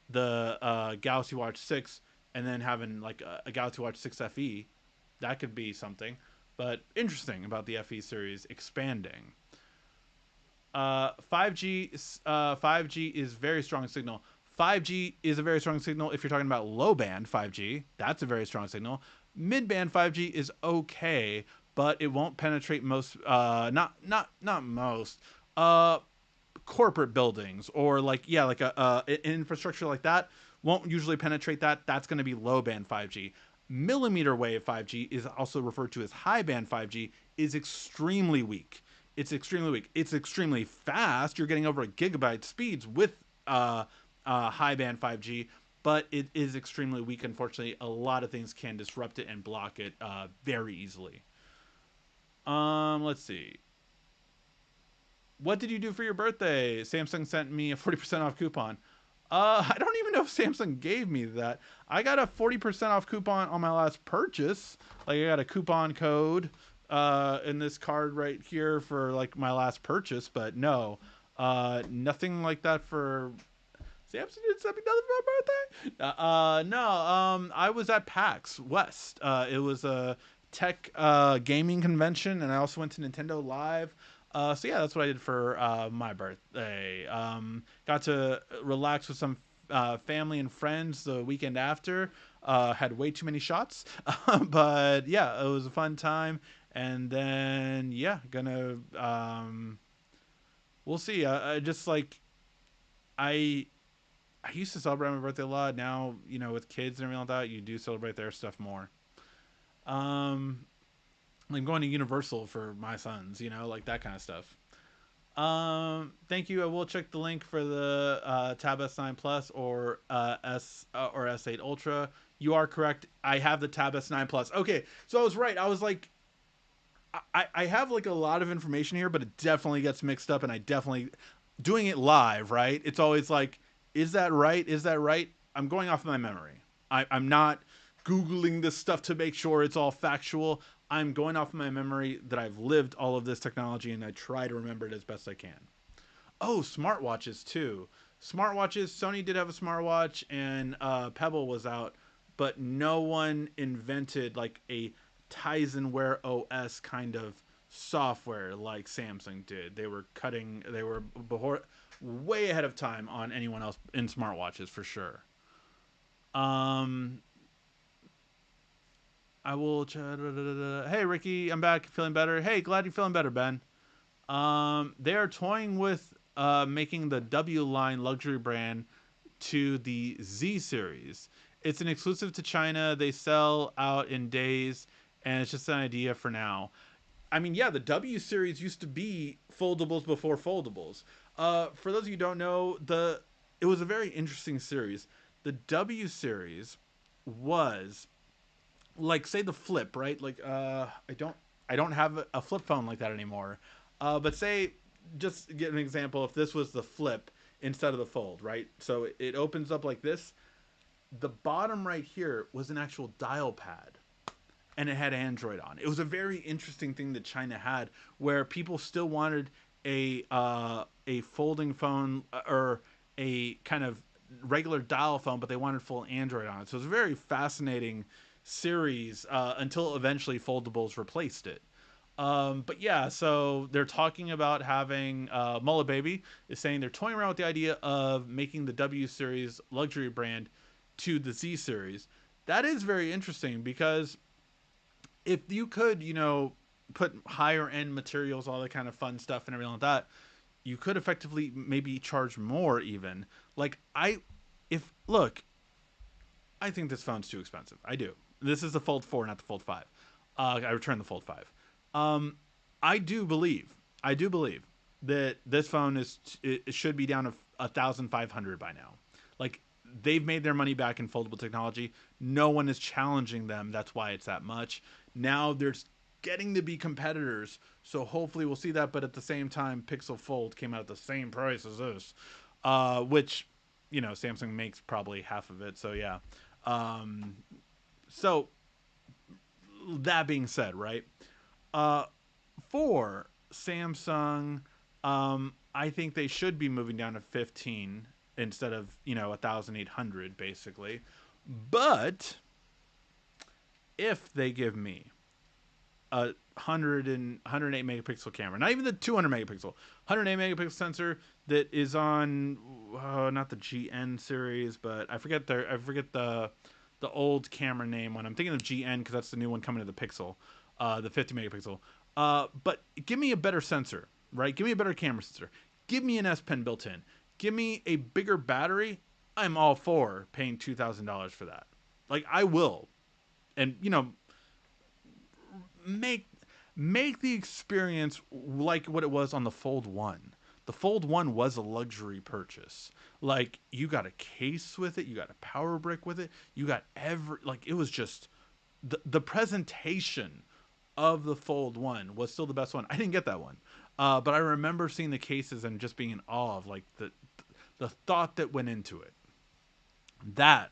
the Galaxy Watch 6 and then having like a Galaxy Watch 6 FE. That could be something. But interesting about the FE series expanding. 5G 5G is very strong signal. 5G is a very strong signal if you're talking about low band 5G. That's a very strong signal. Mid band 5G is okay, but it won't penetrate most. Not most. Uh, corporate buildings or like like an infrastructure like that won't usually penetrate that. That's going to be low band 5G. Millimeter wave 5G is also referred to as high band 5G, is extremely weak. It's extremely weak. It's extremely fast. You're getting over a gigabyte speeds with high band 5G, but it is extremely weak. Unfortunately, a lot of things can disrupt it and block it very easily. Let's see. What did you do for your birthday? Samsung sent me a 40% off coupon. I don't even know if Samsung gave me that. I got a 40% off coupon on my last purchase. Like I got a coupon code in this card right here for like my last purchase, but no. Nothing like that for Samsung didn't send me nothing for my birthday. No. I was at PAX West. It was a tech gaming convention, and I also went to Nintendo Live. So yeah, that's what I did for my birthday. Got to relax with some family and friends the weekend after. Had way too many shots, but yeah, it was a fun time. And then yeah, gonna we'll see. I just like I I used to celebrate my birthday a lot. Now, with kids and everything like that, you do celebrate their stuff more. Um, I'm going to Universal for my sons, like that kind of stuff. Thank you. I will check the link for the Tab S9 Plus or S8 Ultra. You are correct. I have the Tab S9 Plus. Okay, so I was right. I was like, I have like a lot of information here, but it definitely gets mixed up, and I definitely doing it live, right? It's always like, is that right? Is that right? I'm going off of my memory. I'm not Googling this stuff to make sure it's all factual. I'm going off of my memory that I've lived all of this technology and I try to remember it as best I can. Oh, smartwatches too. Smartwatches. Sony did have a smartwatch, and Pebble was out, but no one invented like a Tizen Wear OS kind of software like Samsung did. They were cutting. They were way ahead of time on anyone else in smartwatches for sure. Um, I will. Hey Ricky, I'm back. Feeling better. Hey, glad you're feeling better, Ben. They are toying with making the W line luxury brand to the Z series. It's an exclusive to China. They sell out in days, and it's just an idea for now. I mean, yeah, the W series used to be foldables before foldables. For those of you who don't know, it was a very interesting series. The W series was like say the flip, right? Like I don't have a flip phone like that anymore. But say, just get an example, if this was the flip instead of the fold, right? So it opens up like this. The bottom right here was an actual dial pad, and it had Android on. It was a very interesting thing that China had, where people still wanted a folding phone, or a kind of regular dial phone, but they wanted full Android on it. So it was a very fascinating series, until eventually foldables replaced it. But yeah, so they're talking about having, Mullah Baby is saying they're toying around with the idea of making the W series luxury brand to the Z series. That is very interesting, because if you could, put higher end materials, all that kind of fun stuff and everything like that, you could effectively maybe charge more even. Like if look, I think this phone's too expensive. I do. This is the Fold 4, not the Fold 5. I returned the Fold 5. Um, I do believe, I do believe that this phone it should be down to 1,500 by now. Like, they've made their money back in foldable technology. No one is challenging them. That's why it's that much. Now there's getting to be competitors, so hopefully we'll see that. But at the same time, Pixel Fold came out at the same price as this, which, Samsung makes probably half of it. So yeah. Um, so that being said, right? Uh, for Samsung, I think they should be moving down to 15 instead of 1,800 basically. But if they give me a 108 megapixel camera, not even the 200 megapixel, 108 megapixel sensor that is on, not the GN series, but I forget the old camera name one. I'm thinking of GN because that's the new one coming to the Pixel, the 50 megapixel. But give me a better sensor, right? Give me a better camera sensor. Give me an S Pen built in. Give me a bigger battery. I'm all for paying $2,000 for that. Like, I will, and make make the experience like what it was on the Fold 1. The Fold 1 was a luxury purchase. Like, you got a case with it, you got a power brick with it, you got like, it was just the presentation of the Fold 1 was still the best one. I didn't get that one. But I remember seeing the cases and just being in awe of, like, the thought that went into it. That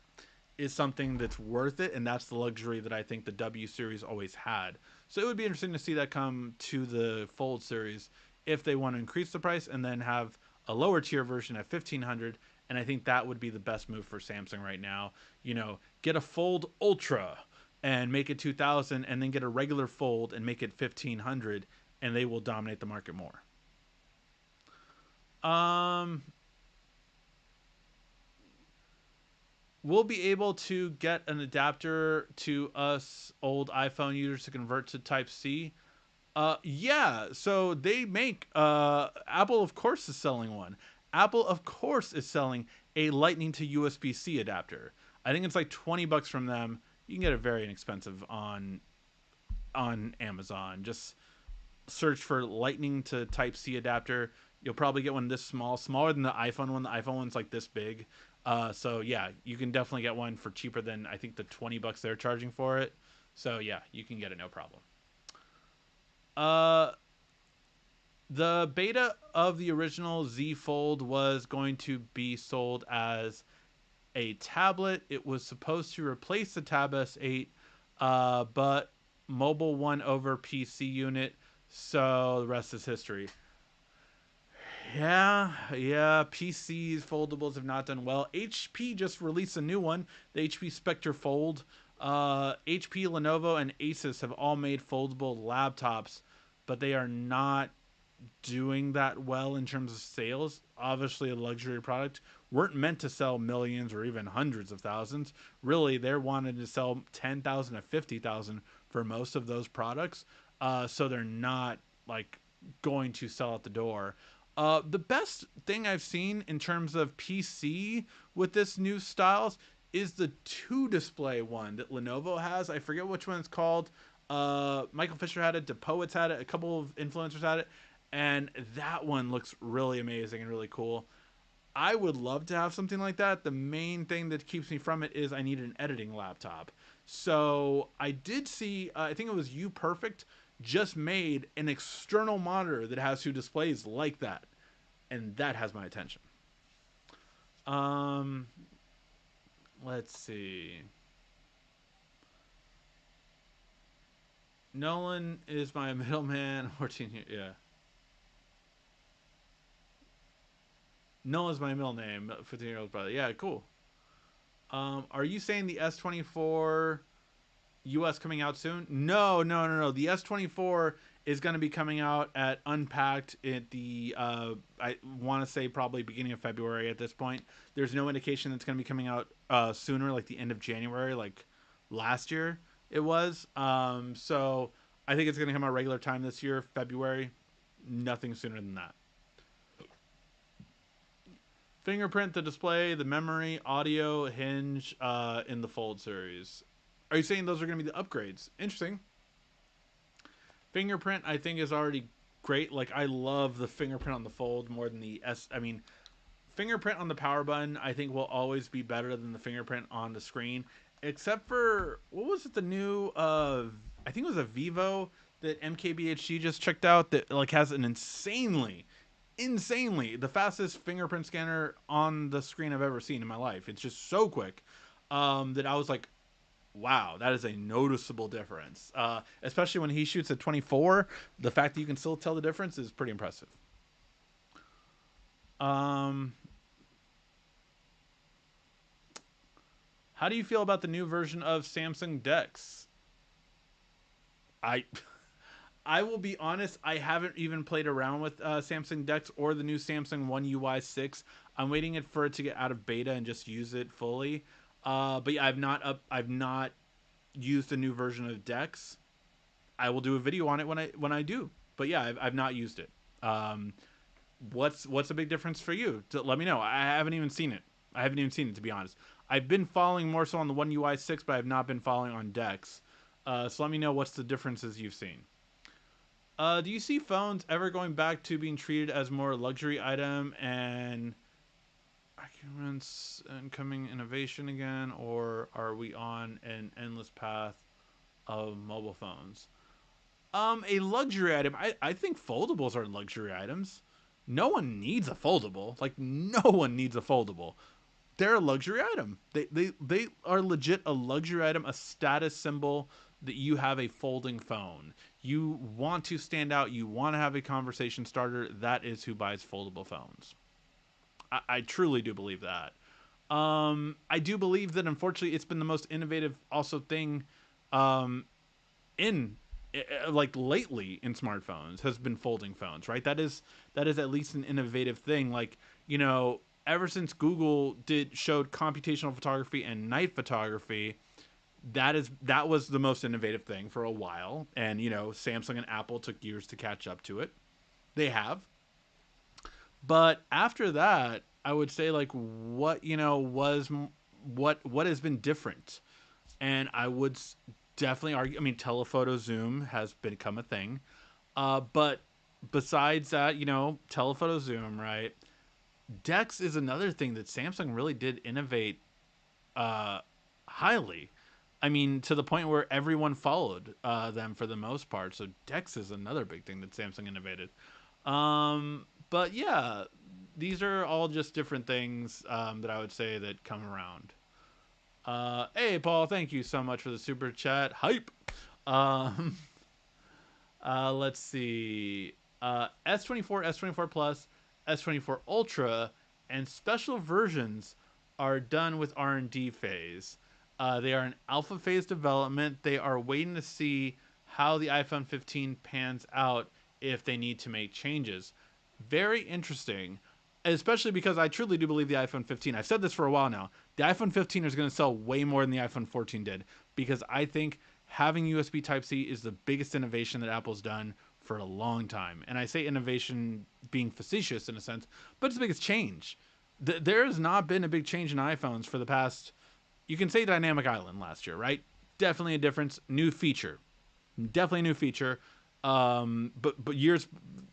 is something that's worth it, and that's the luxury that I think the W series always had. So it would be interesting to see that come to the Fold series if they want to increase the price and then have a lower tier version at 1,500. And I think that would be the best move for Samsung right now. Get a Fold Ultra and make it 2,000, and then get a regular Fold and make it 1,500, and they will dominate the market more. Um, we'll be able to get an adapter to us old iPhone users to convert to Type C. Yeah, so they make, Apple of course is selling one. Apple of course is selling a Lightning to USB-C adapter. I think it's like $20 from them. You can get it very inexpensive on Amazon. Just search for Lightning to Type C adapter. You'll probably get one this small, smaller than the iPhone one. The iPhone one's like this big. So yeah, you can definitely get one for cheaper than I think the $20 they're charging for it. So yeah, you can get it no problem. Uh, the beta of the original Z Fold was going to be sold as a tablet. It was supposed to replace the Tab S8, but mobile won over PC unit, so the rest is history. Yeah. PCs foldables have not done well. HP just released a new one, the HP Spectre Fold. HP, Lenovo, and Asus have all made foldable laptops, but they are not doing that well in terms of sales. Obviously, a luxury product weren't meant to sell millions or even hundreds of thousands. Really, they're wanting to sell 10,000 to 50,000 for most of those products. So they're not like going to sell at the door. The best thing I've seen in terms of PC with this new styles is the two display one that Lenovo has. I forget which one it's called. Michael Fisher had it. DePoets had it. A couple of influencers had it, and that one looks really amazing and really cool. I would love to have something like that. The main thing that keeps me from it is I need an editing laptop. So I did see, I think it was You Perfect just made an external monitor that has two displays like that, and that has my attention. Um, let's see. Nolan is my middleman. 14 years, yeah. Nolan's my middle name. 15-year-old brother. Yeah, cool. Are you saying the S24 US coming out soon? No, no, no, no. The S24 is going to be coming out at Unpacked at the I want to say probably beginning of February at this point. There's no indication that's going to be coming out sooner, like the end of January, like last year it was. So I think it's going to come out regular time this year, February. Nothing sooner than that. Fingerprint, the display, the memory, audio, hinge, in the Fold series. Are you saying those are going to be the upgrades? Interesting. Fingerprint, I think, is already great. Like, I love the fingerprint on the Fold more than the S. I mean, fingerprint on the power button, I think, will always be better than the fingerprint on the screen. Except for, what was it, the new, I think it was a Vivo that MKBHD just checked out that, like, has an insanely the fastest fingerprint scanner on the screen I've ever seen in my life. It's just so quick that I was like, wow, that is a noticeable difference. Especially when he shoots at 24, the fact that you can still tell the difference is pretty impressive. Um, how do you feel about the new version of Samsung Dex? I I will be honest, I haven't even played around with Samsung Dex or the new Samsung One UI 6. I'm waiting for it to get out of beta and just use it fully. But yeah, I've not used the new version of Dex. I will do a video on it when I do. But yeah, I've not used it. Um, what's a big difference for you? Let me know. I haven't even seen it. I haven't even seen it, to be honest. I've been following more so on the One UI 6, but I have not been following on Dex. So let me know what's the differences you've seen. Do you see phones ever going back to being treated as more luxury item and arguments and coming innovation again, or are we on an endless path of mobile phones? A luxury item. I think foldables are luxury items. No one needs a foldable. Like, no one needs a foldable. They're a luxury item. They are legit a luxury item, a status symbol that you have a folding phone. You want to stand out. You want to have a conversation starter. That is who buys foldable phones. I truly do believe that. I do believe that unfortunately it's been the most innovative also thing um, in like lately in smartphones has been folding phones, right? That is at least an innovative thing. Like, ever since Google showed computational photography and night photography, that was the most innovative thing for a while. And Samsung and Apple took years to catch up to it. They have. But after that, I would say, like, what was what has been different, and I would definitely argue. I mean, telephoto zoom has become a thing, but besides that, telephoto zoom, right? Dex is another thing that Samsung really did innovate uh, highly. I mean, to the point where everyone followed them for the most part. So Dex is another big thing that Samsung innovated. But yeah, these are all just different things that I would say that come around. Hey, Paul, thank you so much for the super chat. Hype. Um, let's see. S24, S24 Plus, S24 Ultra, and special versions are done with R&D phase. They are in alpha phase development. They are waiting to see how the iPhone 15 pans out if they need to make changes. Very interesting, especially because I truly do believe the iPhone 15. I've said this for a while now. The iPhone 15 is going to sell way more than the iPhone 14 did because I think having USB Type-C is the biggest innovation that Apple's done for a long time. And I say innovation being facetious in a sense, but it's the biggest change. There has not been a big change in iPhones for the past, you can say Dynamic Island last year, right? Definitely a difference. New feature. Definitely a new feature. But years,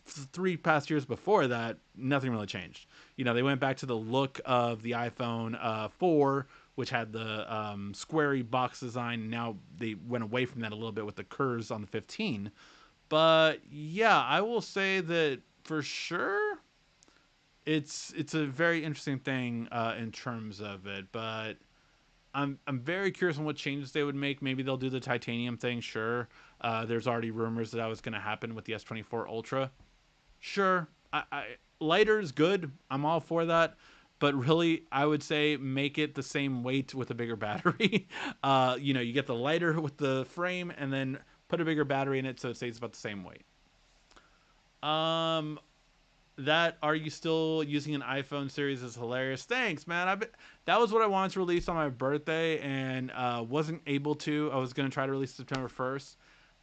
3 past years before that, nothing really changed. They went back to the look of the iPhone 4, which had the squarey box design. Now they went away from that a little bit with the curves on the 15. But yeah, I will say that for sure, it's a very interesting thing in terms of it. But I'm very curious on what changes they would make. Maybe they'll do the titanium thing. Sure. There's already rumors that was going to happen with the S24 Ultra. Sure. Lighter is good. I'm all for that. But really, I would say make it the same weight with a bigger battery. You get the lighter with the frame, and then put a bigger battery in it so it stays about the same weight. Um, that are you still using an iPhone series is hilarious. Thanks, man. That was what I wanted to release on my birthday and wasn't able to. I was gonna try to release September 1st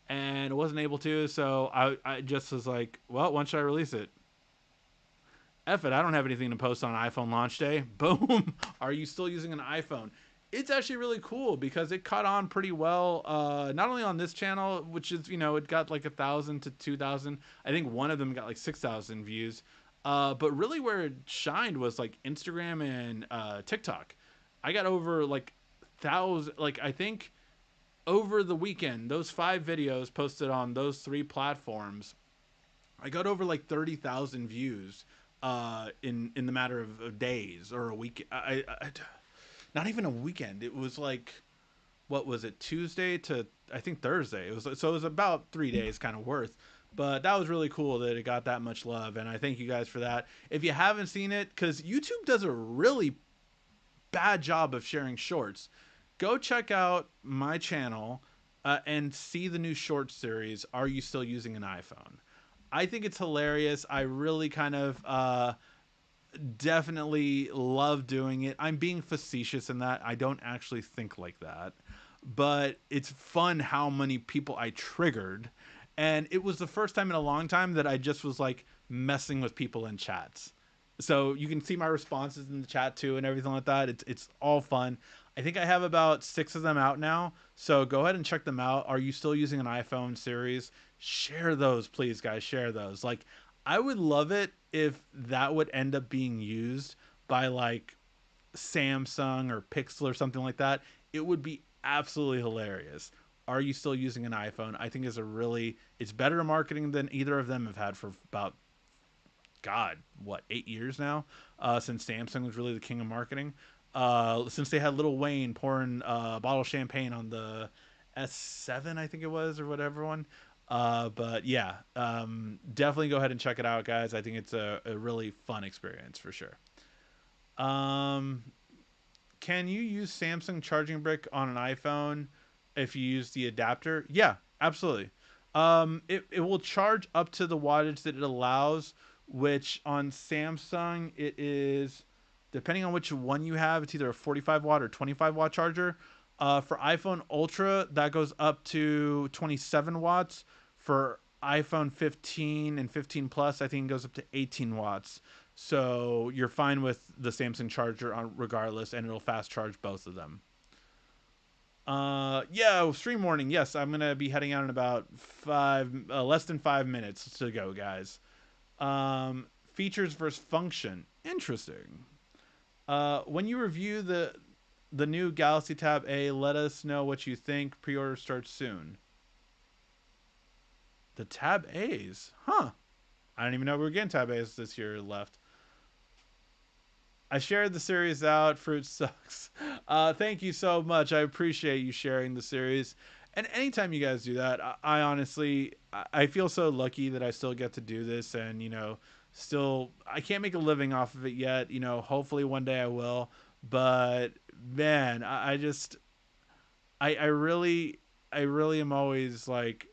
and wasn't able to. So I just was like, well, when should I release it? F it, I don't have anything to post on iPhone launch day. Boom. Are you still using an iPhone? It's actually really cool because it caught on pretty well. Not only on this channel, which is it got like 1,000 to 2,000. I think one of them got like 6,000 views. But really, where it shined was like Instagram and TikTok. I got over like thousand. Like I think over the weekend, those 5 videos posted on those 3 platforms, I got over like 30,000 views in the matter of days or a week. Not even a weekend. It was like, what was it, Tuesday to I think Thursday. It was about 3 days kind of worth. But that was really cool that it got that much love, and I thank you guys for that. If you haven't seen it, because YouTube does a really bad job of sharing shorts, go check out my channel and see the new short series. Are you still using an iPhone? I think it's hilarious. I really kind of definitely love doing it. I'm being facetious in that. I don't actually think like that. But it's fun how many people I triggered. And it was the first time in a long time that I just was like messing with people in chats. So you can see my responses in the chat too and everything like that. It's all fun. I think I have about 6 of them out now. So go ahead and check them out. Are you still using an iPhone series? Share those, please, guys. Share those. Like, I would love it if that would end up being used by like Samsung or Pixel or something like that. It would be absolutely hilarious. Are you still using an iPhone? I think it's better marketing than either of them have had for about, God, what, 8 years now? Since Samsung was really the king of marketing. Since they had Lil Wayne pouring a bottle of champagne on the S7, I think it was, or whatever one. But yeah, definitely go ahead and check it out, guys. I think it's a really fun experience for sure. Um, can you use Samsung charging brick on an iPhone if you use the adapter? Yeah, absolutely. It will charge up to the wattage that it allows, which on Samsung it is, depending on which one you have, it's either a 45 watt or 25 watt charger. For iPhone Ultra, that goes up to 27 watts. For iPhone 15 and 15 Plus, I think it goes up to 18 watts. So you're fine with the Samsung charger regardless, and it'll fast charge both of them. Yeah, stream warning. Yes, I'm gonna be heading out in about less than 5 minutes to go, guys. Features versus function. Interesting. When you review the new Galaxy Tab A, let us know what you think. Pre-order starts soon. The Tab A's, huh? I don't even know we were getting Tab A's this year left. I shared the series out. Fruit sucks. Thank you so much. I appreciate you sharing the series. And anytime you guys do that, I honestly, I feel so lucky that I still get to do this. And, still, I can't make a living off of it yet. Hopefully one day I will. But, man, I just, I really am always like,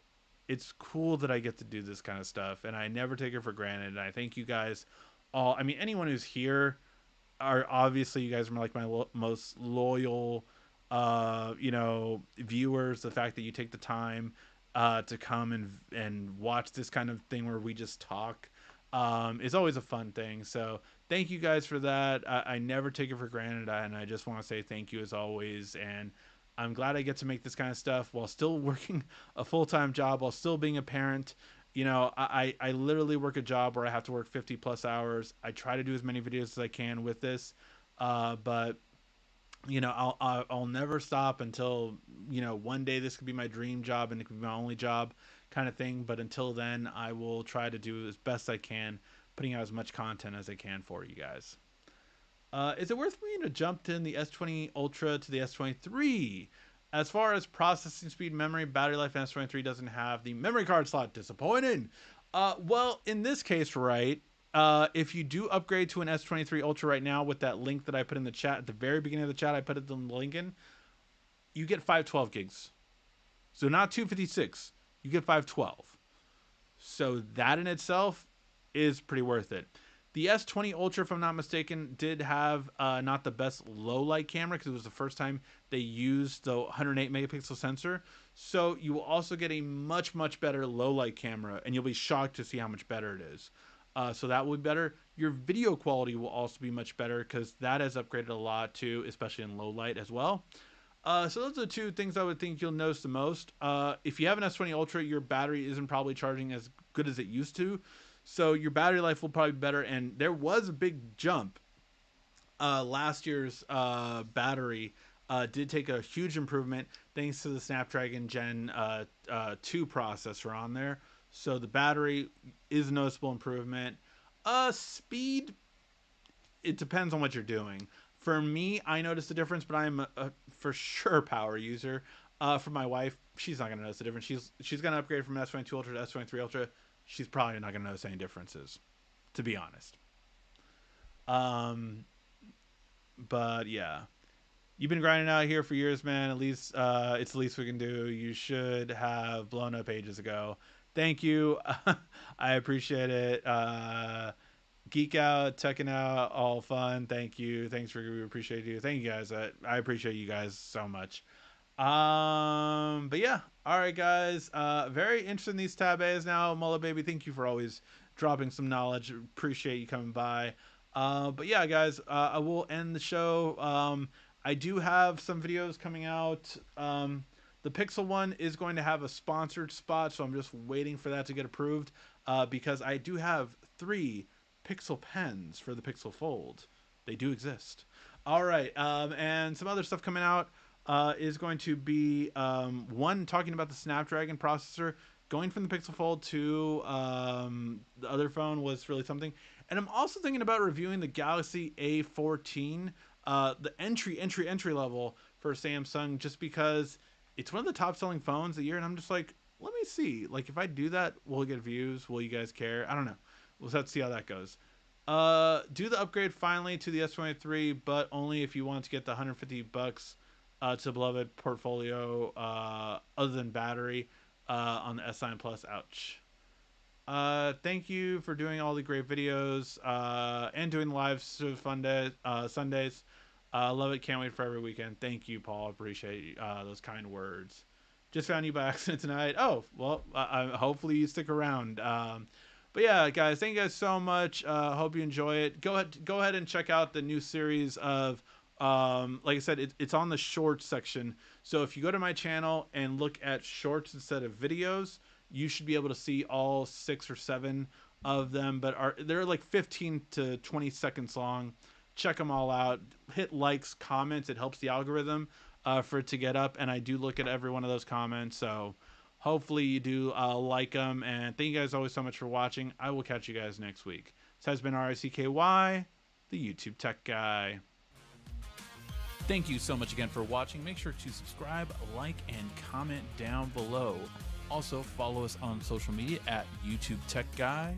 it's cool that I get to do this kind of stuff. And I never take it for granted. And I thank you guys all. I mean, anyone who's here, are obviously you guys are like my most loyal viewers. The fact that you take the time to come and watch this kind of thing where we just talk is always a fun thing. So thank you guys for that. I never take it for granted, and I just want to say thank you as always. And I'm glad I get to make this kind of stuff while still working a full-time job, while still being a parent. I literally work a job where I have to work 50 plus hours. I try to do as many videos as I can with this, but I'll never stop until one day this could be my dream job and it could be my only job, kind of thing. But until then, I will try to do as best I can, putting out as much content as I can for you guys. Is it worth me to jump in the S20 Ultra to the S23? As far as processing speed, memory, battery life, S23 doesn't have the memory card slot. Disappointing. Well, in this case, right, if you do upgrade to an S23 Ultra right now with that link that I put in the chat at the very beginning of the chat, I put it in the link in, you get 512 gigs. So not 256, you get 512. So that in itself is pretty worth it. The S20 Ultra, if I'm not mistaken, did have not the best low light camera because it was the first time they used the 108 megapixel sensor. So you will also get a much, much better low light camera, and you'll be shocked to see how much better it is. So that will be better. Your video quality will also be much better because that has upgraded a lot too, especially in low light as well. So those are the two things I would think you'll notice the most. If you have an S20 Ultra, your battery isn't probably charging as good as it used to. So your battery life will probably be better. And there was a big jump. Last year's battery did take a huge improvement thanks to the Snapdragon Gen 2 processor on there. So the battery is a noticeable improvement. Speed, it depends on what you're doing. For me, I noticed the difference, but I'm a for sure power user. For my wife, she's not gonna notice the difference. She's gonna upgrade from S22 Ultra to S23 Ultra. She's probably not gonna notice any differences, to be honest. Um, but yeah, you've been grinding out here for years, man. At least it's the least we can do. You should have blown up ages ago. Thank you. I appreciate it. Geek out, checking out, all fun. Thank you. Thanks for we appreciate you. Thank you guys. I appreciate you guys so much. But yeah, all right, guys. Very interested in these tab A's now, Mullah baby. Thank you for always dropping some knowledge. Appreciate you coming by. But yeah, guys, I will end the show. I do have some videos coming out. The Pixel one is going to have a sponsored spot, so I'm just waiting for that to get approved. Because I do have 3 Pixel pens for the Pixel Fold. They do exist. All right, and some other stuff coming out is going to be one talking about the Snapdragon processor. Going from the Pixel Fold to the other phone was really something. And I'm also thinking about reviewing the Galaxy A14, the entry level for Samsung, just because it's one of the top selling phones of the year. And I'm just like, let me see. Like, if I do that, will it get views? Will you guys care? I don't know. We'll have to see how that goes. Do the upgrade finally to the S23, but only if you want to get the $150 to beloved portfolio, other than battery, on the S9 Plus. Ouch. Thank you for doing all the great videos, and doing live Sundays. Love it. Can't wait for every weekend. Thank you, Paul. Appreciate those kind words. Just found you by accident tonight. Oh, well, hopefully you stick around. But yeah, guys, thank you guys so much. Hope you enjoy it. Go ahead and check out the new series of, like I said, it's on the shorts section. So if you go to my channel and look at shorts instead of videos, you should be able to see all 6 or 7 of them. But they're like 15 to 20 seconds long. Check them all out. Hit likes, comments. It helps the algorithm for it to get up. And I do look at every one of those comments. So hopefully you do like them. And thank you guys always so much for watching. I will catch you guys next week. This has been RICKY, the YouTube Tech Guy. Thank you so much again for watching. Make sure to subscribe, like, and comment down below. Also, follow us on social media at YouTube Tech Guy.